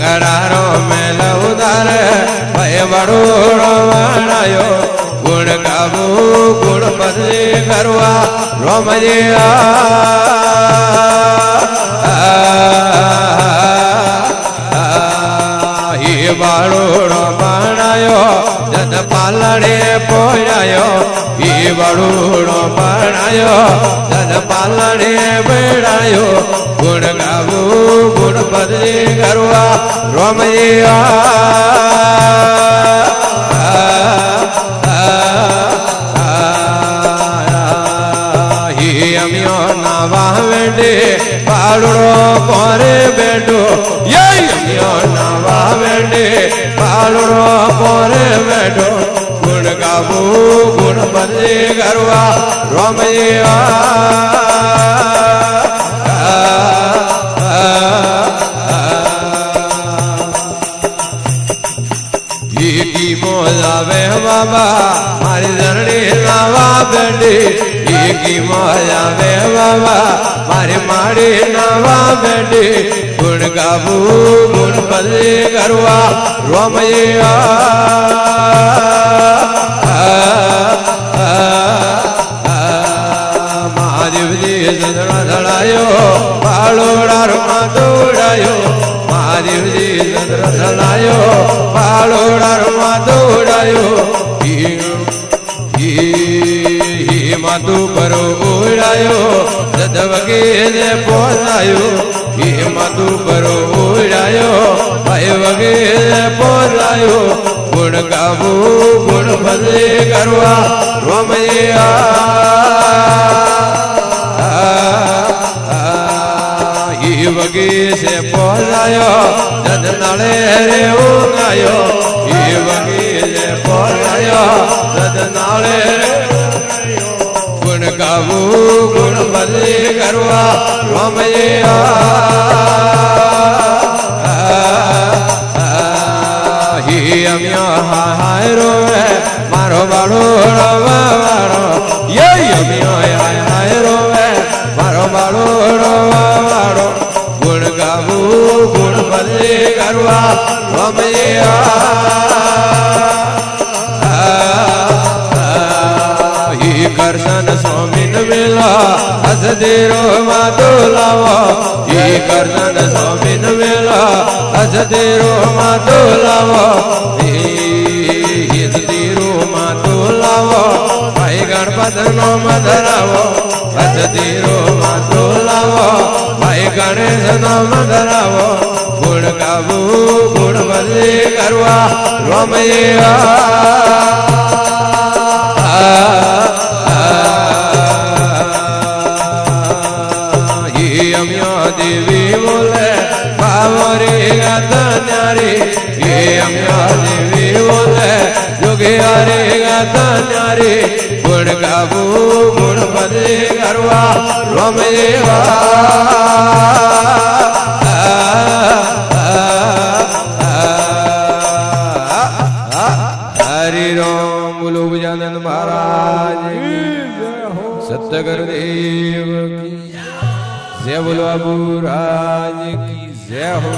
लंगड़ारो mail उदार भय बड़ोड़ो बनायो गुण गाबू गुण बदली करवा रोमजी ही बड़ोड़ो बनायो जन पालड़े पोयायो ही बड़ोड़ो बनायो जन पालड़े बेड़ायो गुण गाबू गुण बदली करवा रोमजी अमियो नावा वेंडे पालड़ो पोरे बेटो ये अमियो नावा वेंडे पालड़ो पोरे बेटो गुण गाबू गुण बदली करवा रोमजी मोजावे बाबा मारी धरणी नावा बेटी की मोजावे बाबा मारी माड़ी नावा बेटी गुण गाबू गुण बदली करवा रोमजी महादेव जी सदड़ा धड़ायो बालोड़ा रुमा दौड़ायो महादेव जी सदड़ा धड़ायो बालोड़ा रुमा दौड़ायो ही मातु परो उड़ायो सदवगे ने पोलायो ही मातु परो उड़ायो भाई वगे ने पोलायो गुण गाबू गुण बदली करवा रोमजी वगी से पोलायो जद नाले रे उगायो ये वगी से पोलायो जद नाले गुण गाबू गुण बदली करवा रोमजी ही अमियो हाय रोवे मारो बाड़ो रोवाड़ो ये अमियो हाय रोवे मारो बाड़ो रोवाड़ो गुण गाबू गुण बदली करवा रोमजी ही करसन स्वामी मिला हस देरो मातो लावो ही करसन स्वामी मिला हस देरो मातो लावो ही देरो मातो लावो भाई गणपत नो मधरावो हस देरो मातो लावो भाई गणेश नो मधरावो गुण गाबू गुण बदली करवा रोमजी अमियो देवी बोले बावरी गाता न्यारी ये अमियो देवी बोले जोगियारी गाता न्यारी गुण गाबू गुण बदली करवा रोमजी हरि राम बोलो गजानन महाराज सत्य गुरुदेव की जय बोलो बाबू राज की जय हो।